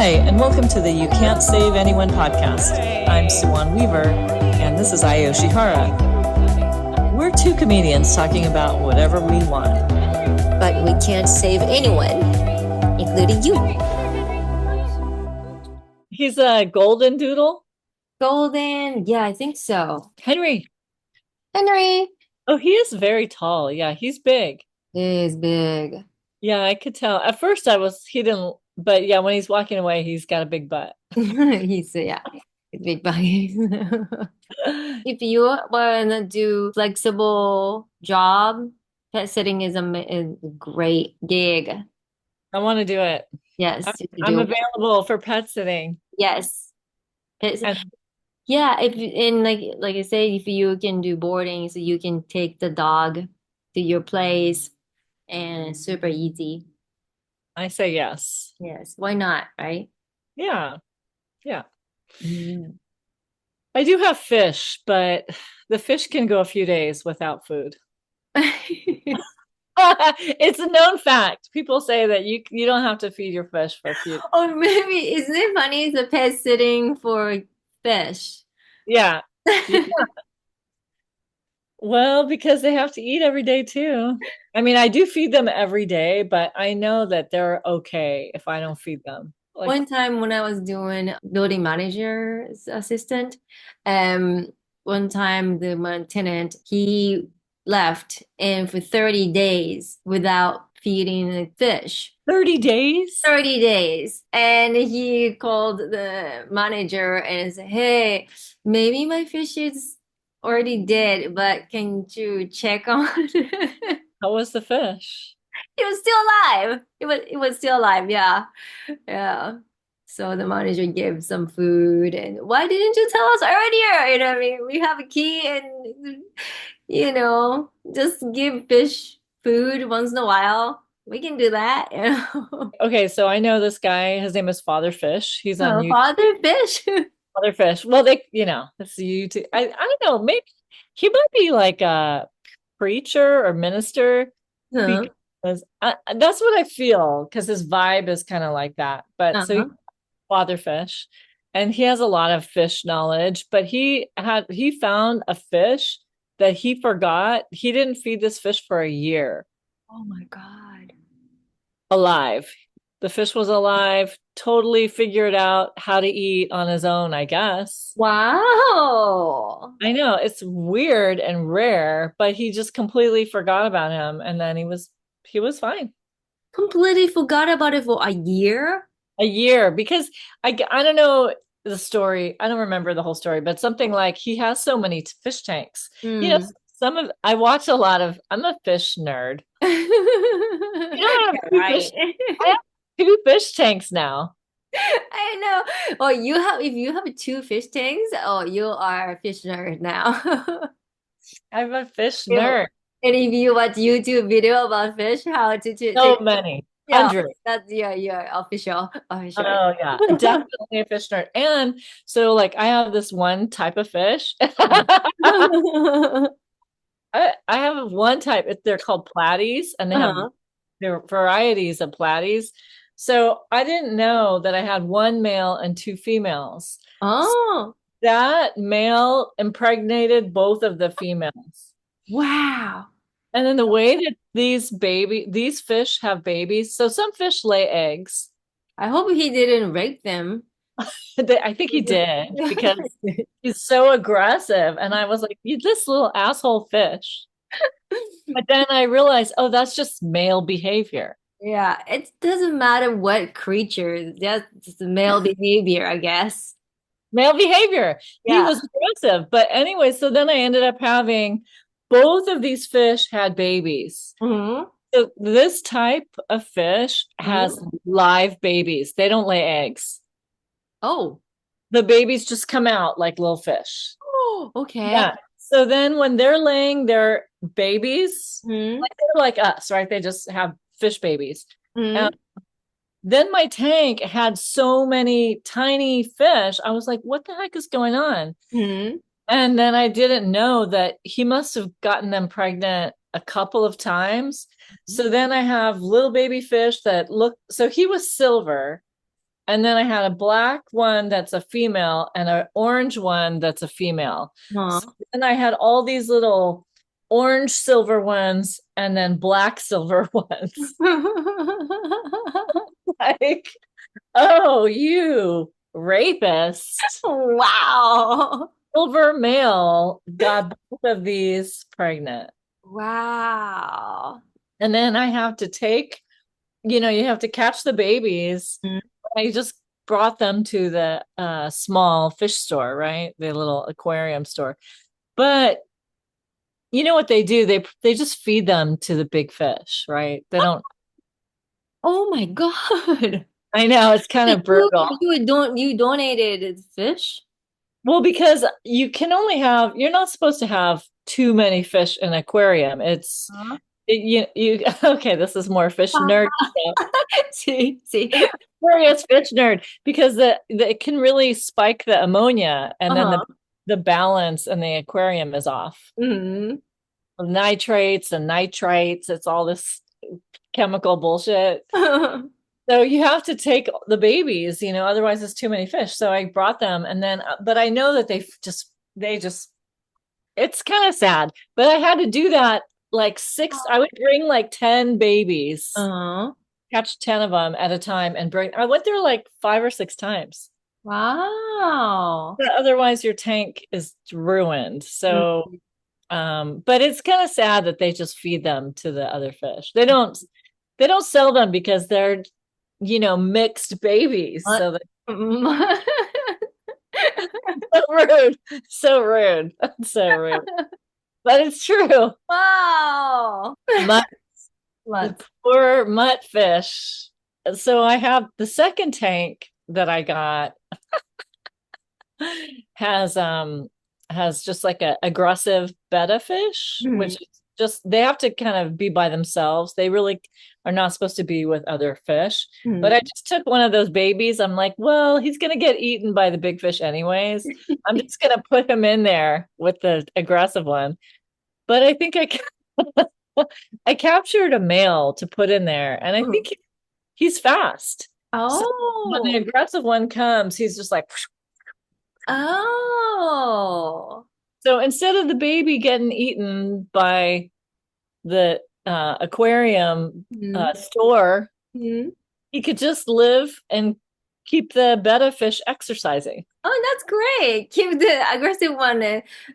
Hi, and welcome to the You Can't Save Anyone podcast. I'm Suwon Weaver, and this is Yoshihara. We're two comedians talking about whatever we want. But we can't save anyone, including you. He's a golden doodle. Golden, yeah, I think so. Henry. Oh, he is very tall. Yeah, he's big. He is big. Yeah, I could tell. At first he didn't, but yeah, when he's walking away, he's got a big butt. He's big buggy. If you want to do flexible job, pet sitting is a great gig. I want to do it. Yes, I'm available for pet sitting. Yes. Yeah, like I say, if you can do boarding, so you can take the dog to your place and it's super easy. I say yes. Yes, why not, right? Yeah. Mm. I do have fish, but the fish can go a few days without food. It's a known fact. People say that you don't have to feed your fish for a few days. Or maybe, isn't it funny, the pet sitting for fish? Yeah. Well, because they have to eat every day too. I mean, I do feed them every day, but I know that they're okay if I don't feed them. One time when I was doing building manager's assistant, one time my tenant, he left and for 30 days without feeding the fish. 30 days? 30 days. And he called the manager and said, hey, maybe my fish is already dead, but can you check on it? How was the fish? It was still alive. It was still alive, yeah. Yeah. So the manager gave some food and why didn't you tell us earlier? You know what I mean? We have a key and just give fish food once in a while. We can do that, you know. Okay, so I know this guy, his name is Father Fish. He's on YouTube. Father Fish. Father Fish. Well, that's YouTube. I don't know, maybe he might be like a preacher or minister. Because that's what I feel, because his vibe is kind of like that. But so Father Fish, and he has a lot of fish knowledge, but he found a fish that he forgot. He didn't feed this fish for a year. Oh my God. Alive. The fish was alive, totally figured out how to eat on his own, I guess. Wow. I know, it's weird and rare, but he just completely forgot about him, and then he was fine. Completely forgot about it for a year? A year, because I don't know the story. I don't remember the whole story, but something like he has so many fish tanks. I watch a lot of, I'm a fish nerd. I have two fish tanks now. I know. Oh, if you have two fish tanks, you are a fish nerd now. I'm a fish nerd. And if you watch YouTube video about fish, how to so many. Hundreds. That's your official. Oh yeah, definitely a fish nerd. And so like I have this one type of fish. I have one type. They're called platies, and they have there are varieties of platies. So I didn't know that I had one male and two females. Oh, so that male impregnated both of the females. Wow. And then the way that these fish have babies, so some fish lay eggs. I hope he didn't rape them. I think he did, because he's so aggressive. And I was like, this little asshole fish. But then I realized, that's just male behavior. Yeah, it doesn't matter what creature, that's just male behavior, I guess. Male behavior. Yeah. He was aggressive. But anyway, so then I ended up having both of these fish had babies. Mm-hmm. So this type of fish has live babies. They don't lay eggs. Oh. The babies just come out like little fish. Oh, okay. Yeah. So then when they're laying their babies, they're like us, right? They just have fish babies. Then my tank had so many tiny fish. I was like, what the heck is going on? And then I didn't know that he must have gotten them pregnant a couple of times. So then I have little baby fish that so he was silver. and then I had a black one that's a female and an orange one that's a female. So Huh. then I had all these little orange silver ones and then black silver ones. Like, oh, you rapist. Wow. Silver male got both of these pregnant. Wow. And then I have to take, you have to catch the babies. Mm. I just brought them to the small fish store, right? The little aquarium store. But you know what they do? They just feed them to the big fish, right? They don't. Oh my God. I know it's kind of You brutal. you donated fish? Well, because you're not supposed to have too many fish in an aquarium. Huh? Okay, this is more fish nerd stuff. See, see. Curious fish nerd because it can really spike the ammonia and then Uh-huh. the balance in the aquarium is off. Hmm. Nitrates and nitrites, it's all this chemical bullshit. So you have to take the babies, otherwise it's too many fish. So I brought them and then but I know that they just it's kind of sad. But I had to do that like I would bring like 10 babies, Uh-huh. catch 10 of them at a time and I went there like 5 or 6 times. Wow. But otherwise your tank is ruined. Mm. So but it's kind of sad that they just feed them to the other fish. They don't sell them because they're mixed babies. What? So that's so rude. So rude. So rude. But it's true. Wow. Mutt, the What? poor mutt fish. So I have the second tank that I got has has just like a aggressive betta fish, which Mhm. is just they have to kind of be by themselves. They really are not supposed to be with other fish. But I Mhm. just took one of those babies. I'm like, well, he's gonna get eaten by the big fish anyways. I'm just gonna put him in there with the aggressive one. But I think I captured a male to put in there, and I Mhm. think he's fast. So when the Oh. aggressive one comes, he's just like Oh. so instead of the baby getting eaten by the aquarium Mhm. store, Mhm. he could just live and keep the betta fish exercising. Oh, that's great. Keep the aggressive one.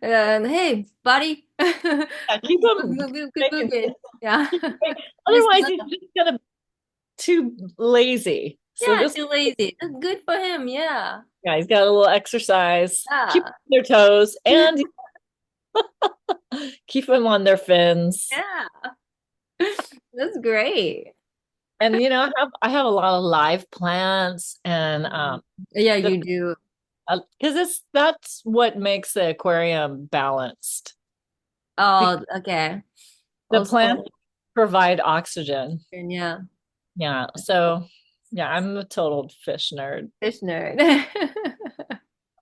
Hey, buddy. Yeah, keep him Good making. moving. Yeah. Just Otherwise, he's just gonna too lazy. So yeah, this, too lazy. That's good for him. Yeah. yeah, he's got a little exercise, keep Yeah. their toes, and keep them on their fins. Yeah. That's great. And I have a lot of live plants and Mhm. Yeah, the you do. because that's what makes the aquarium balanced. Be- Oh, okay. The plants Also, provide oxygen. and yeah, Yeah. So yeah, I'm a total fish nerd. fish nerd.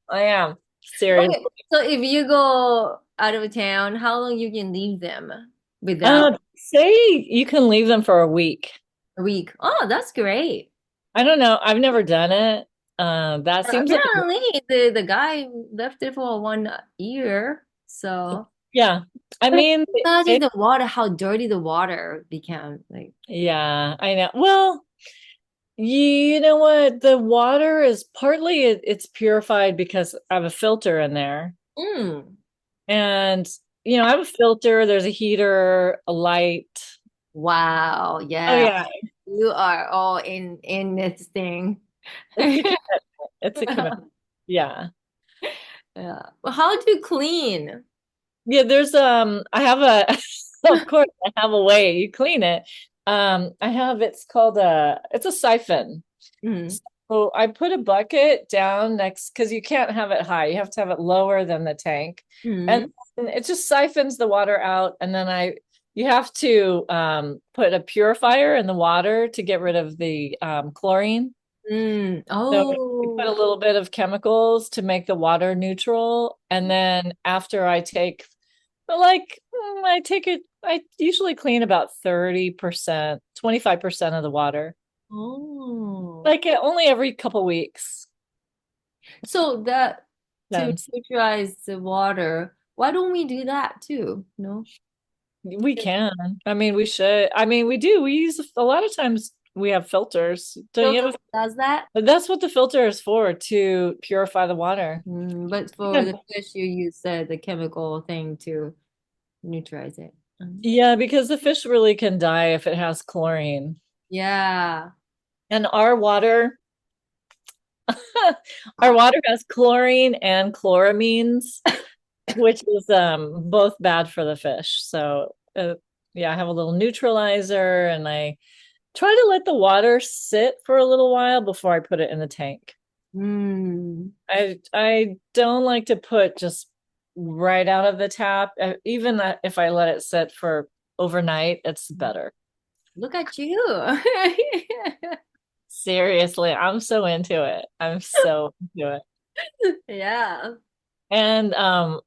I am. Seriously. Okay, so if you go out of town, how long you can leave them without Say you can leave them for a week. a week? Oh, that's great. I don't know. I've never done it. That seems like Apparently, the guy left it for 1 year. So yeah. I but mean, imagine the water, how dirty the water became. Like, yeah, I know. Well, you know what? The water is partly it's purified because I have a filter in there. mm, And I have a filter, there's a heater, a light. wow, Oh yeah, yeah, you are all in this thing. it's a commitment. It's a commitment. Yeah. Yeah. Well, how to clean? Yeah, there's I have a of course I have a way you clean it. I have it's called it's a siphon. Mm, So I put a bucket down next because you can't have it high. You have to have it lower than the tank. And mm, it just siphons the water out. And then you have to put a purifier in the water to get rid of the chlorine. mm. So you put a Oh. little bit of chemicals to make the water neutral. And then after I take, but like I take it, I usually clean about 30%, 25% of the water. Oh. Like only every couple weeks. So that to Depends. neutralize the water, why don't we do that too? No? We can. I mean, we should. I mean, we do. We use a lot of times we have filters. Don't you Filter have does that? a, that's what the filter is for, to purify the water. But for Yeah. the fish, you use the chemical thing to neutralize it. Yeah, because the fish really can die if it has chlorine. Yeah. And our water, our water has chlorine and chloramines, which is both bad for the fish. So yeah, I have a little neutralizer and I try to let the water sit for a little while before I put it in the tank. Mm. I don't like to put just right out of the tap. Even if I let it sit for overnight, it's better. Look at you. Seriously, I'm so into it. I'm so into it. Yeah. And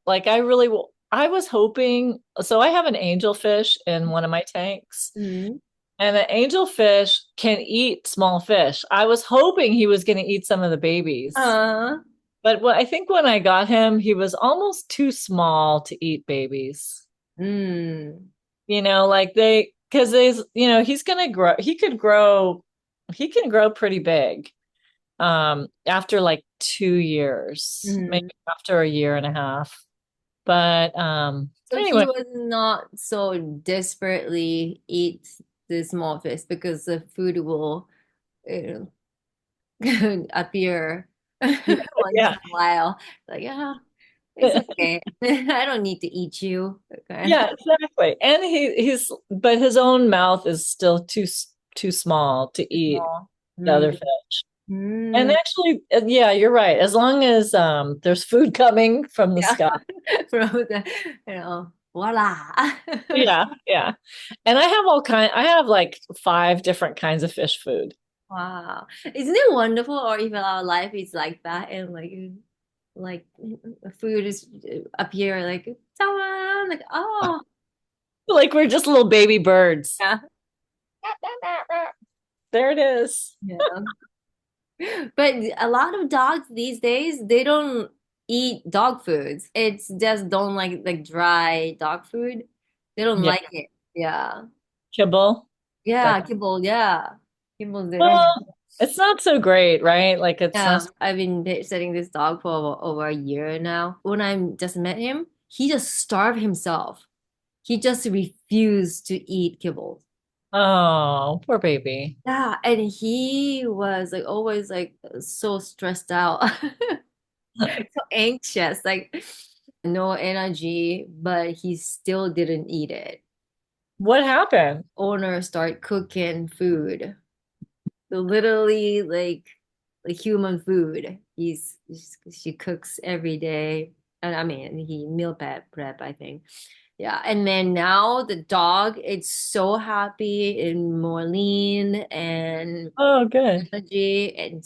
like I was hoping, so I have an angelfish in one of my tanks. Mm. And an angelfish can eat small fish. I was hoping he was going to eat some of the babies. Uh, But I think when I got him, he was almost too small to eat babies. mm. Like because he's gonna grow, he can grow pretty big after like 2 years, maybe Mm. after a year and a half. But So he anyway, was not so desperately eat the small fish because the food will appear once in yeah. a while. Like, yeah, it's okay. I don't need to eat you. Okay. Yeah, exactly. And but his own mouth is still too small to eat Small. the Mm. other fish. And Mm. actually, yeah, you're right. As long as there's food coming from the Yeah. sky. From the, voila. Yeah, yeah. And I have like 5 different kinds of fish food. Wow. Isn't it wonderful? Or even our life is like that and like food is appear like someone like oh Like we're just little baby birds. yeah. There it is. Yeah. But a lot of dogs these days, they don't eat dog foods. It's just don't like dry dog food. They don't Yeah. like it. Yeah. Kibble. That, Yeah, kibble, yeah. Kibble they don't. well, it's not so great, right? Like it's not. Yeah, I've been babysitting this dog for over a year now. When I just met him, he just starved himself. He just refused to eat kibble. Oh, poor baby. Yeah, and he was like always like so stressed out, so anxious, like no energy, but he still didn't eat it. What happened? Owner start cooking food, so literally like human food. She cooks every day, and I mean he meal prep I think. Yeah, and then now the dog it's so happy and more lean and Oh, good. energy and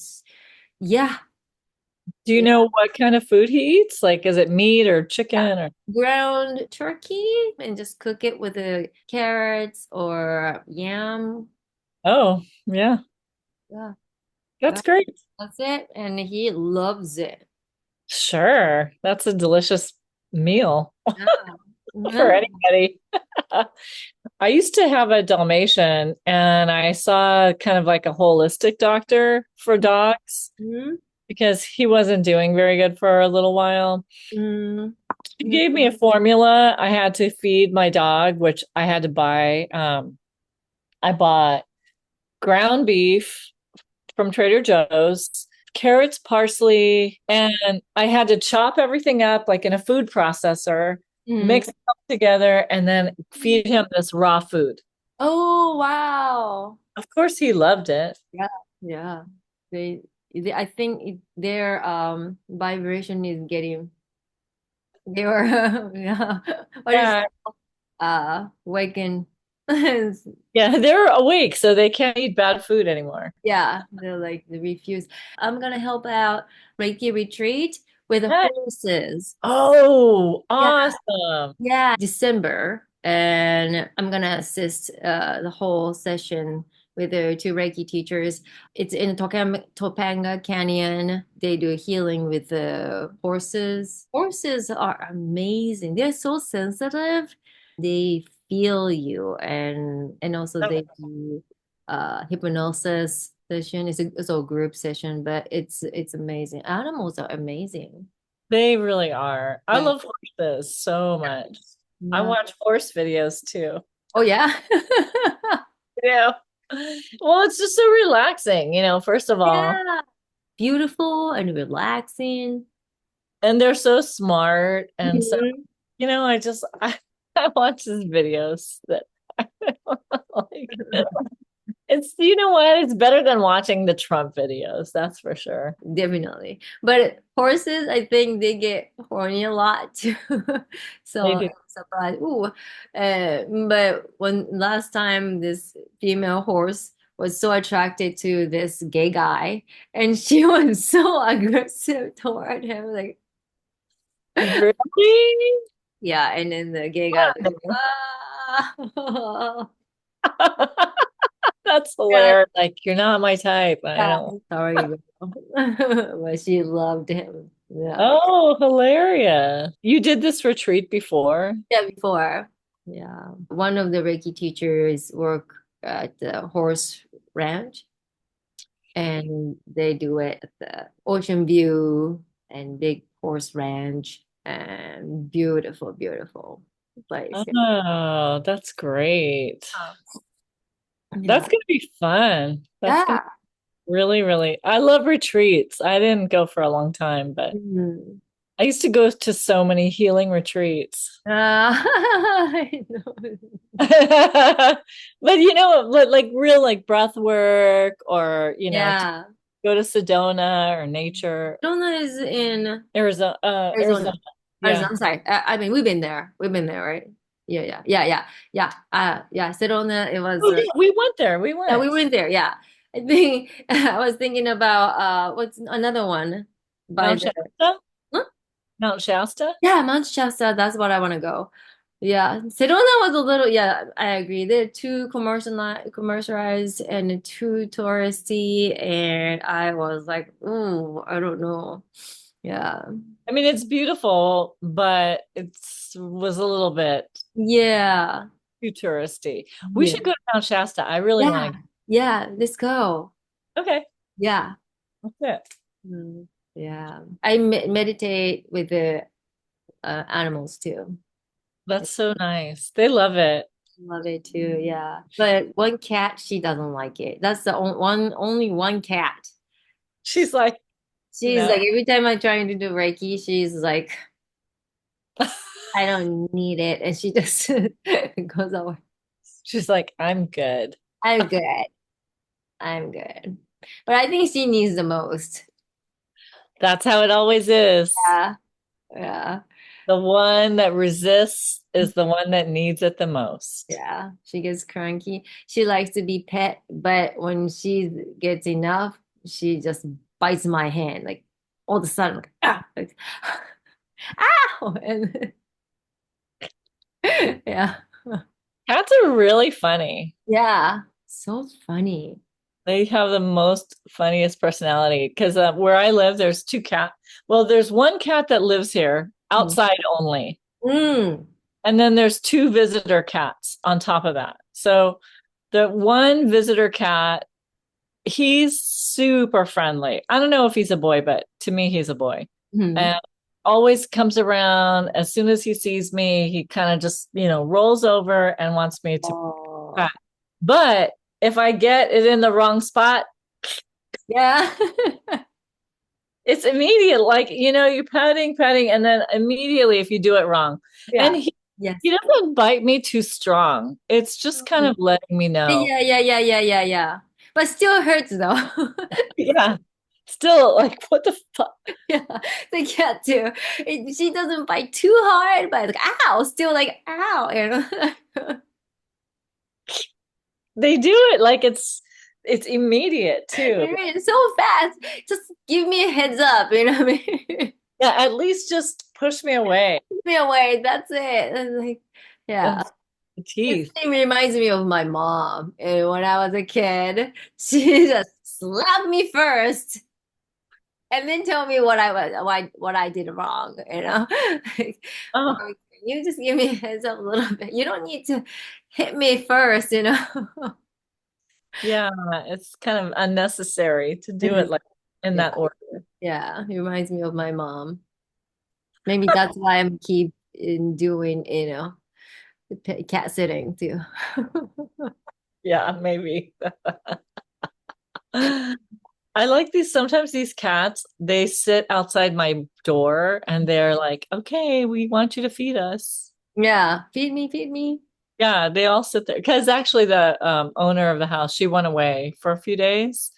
yeah, Do you yeah. know what kind of food he eats? Like, is it meat or Yeah. chicken or? Ground turkey and just cook it with the carrots or yam. Oh, yeah. Yeah, That's yeah, great. that's it. And he loves it. Sure. That's a delicious meal Yeah. for Yeah. anybody. I used to have a Dalmatian and I saw kind of like a holistic doctor for dogs Mm-hmm. because he wasn't doing very good for a little while. She Mm-hmm. gave me a formula I had to feed my dog, which I had to buy. I bought ground beef from Trader Joe's, carrots, parsley, and I had to chop everything up like in a food processor, Mm-hmm. mix it all together, and then feed him this raw food. Oh, wow. Of course, he loved it. Yeah. Yeah. They I think their vibration is getting they were yeah. What is Yeah, waking yeah, they're awake, so they can't eat bad food anymore. yeah, they're like they refuse. I'm gonna help out Reiki retreat with the Hey. horses. Oh, Yeah, awesome. yeah, December, and I'm gonna assist the whole session with the two Reiki teachers. It's in Topanga Canyon. They do healing with the horses. Horses are amazing. They're so sensitive. They feel you, and also Oh, they do hypnosis session. It's a group session, but it's amazing. Animals are amazing. they really are. I Yeah. love horses so much. I Yeah. watch horse videos too. Oh yeah. Yeah. Well, it's just so relaxing, first of all. Yeah. Beautiful and relaxing. And they're so smart. And so, Mhm. I watch these videos that I like. It's, you know what? It's better than watching the Trump videos. That's for sure. Definitely. But horses, I think they get horny a lot too. They So I'm do. surprised. Ooh. But when last time this female horse was so attracted to this gay guy, and she was so aggressive toward him, like, Really? yeah, and then the gay guy was like, Fun. ah. That's Yeah, hilarious. Like, you're not my type. I yeah, don't. sorry, girl. But she loved him. Yeah. Oh, hilarious. You did this retreat before? Yeah, before. Yeah. One of the Reiki teachers work at the horse ranch and they do it at the ocean view and big horse ranch and beautiful, beautiful place. Oh, that's great. Yeah. That's gonna be fun. That's gonna Yeah. be really, really. I love retreats. I didn't go for a long time, but Mhm. I used to go to so many healing retreats. I know. But like real like breath work or Yeah. go to Sedona or nature. Donna is in Arizona. Arizona. Arizona. Yeah. I'm sorry. I mean, we've been there. We've been there, right? Yeah, yeah, yeah, yeah, yeah. Yeah. Sedona. It was. Oh yeah, we went there. We Yeah, we went. went there. Yeah. I think I was thinking about what's another one by Mount the Shasta? huh? Mount Shasta? Yeah, Mount Shasta. That's what I want to go. Yeah, Sedona was a little. Yeah, I agree. They're too commercialized and too touristy, and I was like, oh, I don't know. Yeah, I mean, it's beautiful, but it's was a little bit yeah, too touristy. We yeah, should go to Mount Shasta. I really yeah, want to. yeah. Let's go. Okay, Yeah. that's it. Mm, yeah. I meditate with the animals too. That's so nice. They love it. Love it too, yeah. But one cat, she doesn't like it. That's the only one cat. She's like, She's no. like every time I'm trying to do Reiki, she's like, I don't need it, and she just goes away. She's like, I'm good. I'm good. I'm good. But I think she needs the most. That's how it always is. Yeah, yeah, The one that resists is the one that needs it the most. yeah. She gets cranky. She likes to be pet, but when she gets enough, she just bites my hand like all of a sudden, like ow, and yeah. Cats are really funny. Yeah. So funny. They have the most funniest personality because where I live, there's two cat. Well, there's one cat that lives here outside only, Mm. and then there's two visitor cats on top of that. So the one visitor cat, he's super friendly. I don't know if he's a boy, but to me, he's a boy, Mm. and always comes around. As soon as he sees me, he kind of just rolls over and wants me to Oh. pat. But if I get it in the wrong spot, Yeah. it's immediate. Like, you're patting, and then immediately if you do it wrong. And Yeah. he, Yes. he doesn't bite me too strong. It's just kind Mm. of letting me know. Yeah, yeah, yeah, yeah, yeah, yeah. But still hurts though. Yeah. Still, like, what the fuck? Yeah, the cat too. She doesn't bite too hard, but like ow, still like ow, you know. They do it like it's immediate too. It's so fast. Just give me a heads up, you know what I mean? Yeah, at least just push me away. Give me away. That's it. And like, And yeah. The This teeth. thing reminds me of my mom. And when I was a kid, she just slapped me first and then told me what I did wrong, you know? Like, Oh, "Mommy, can you just give me a heads up a little bit? You don't need to hit me first, you know?" yeah. It's kind of unnecessary to It do it is. like in Yeah. that order. Yeah. It reminds me of my mom. Maybe that's why I'm keep in doing, cat sitting too. Yeah, maybe. I like these sometimes these cats, they sit outside my door and they're like, "Okay, we want you to feed us." Yeah. Feed me, feed me. Yeah, they all sit there because actually the owner of the house, she went away for a few days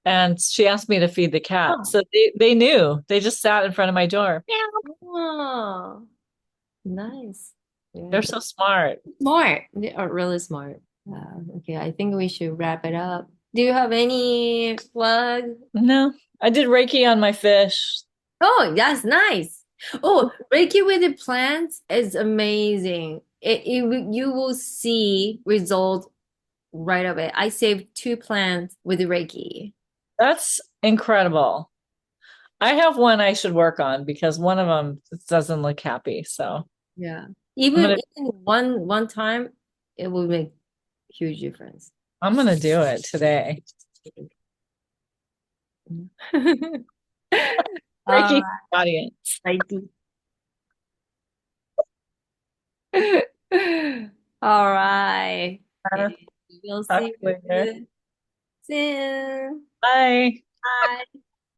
and she asked me to feed the cat. Oh. So they knew. They just sat in front of my door. Meow. Oh, nice. Yeah. They're so smart. Smart. They are really smart. Okay, I think we should wrap it up. Do you have any plug? No, I did Reiki on my fish. Oh, that's nice. Oh, Reiki with the plants is amazing. You will see results right away. I saved two plants with the Reiki. That's incredible. I have one I should work on because one of them doesn't look happy. So Yeah. I'm Even gonna in one time, it will make huge difference. I'm gonna do it today. All Reiki audience. right. All right. Uh, Okay. We'll Talk see later. you soon. Bye. Bye.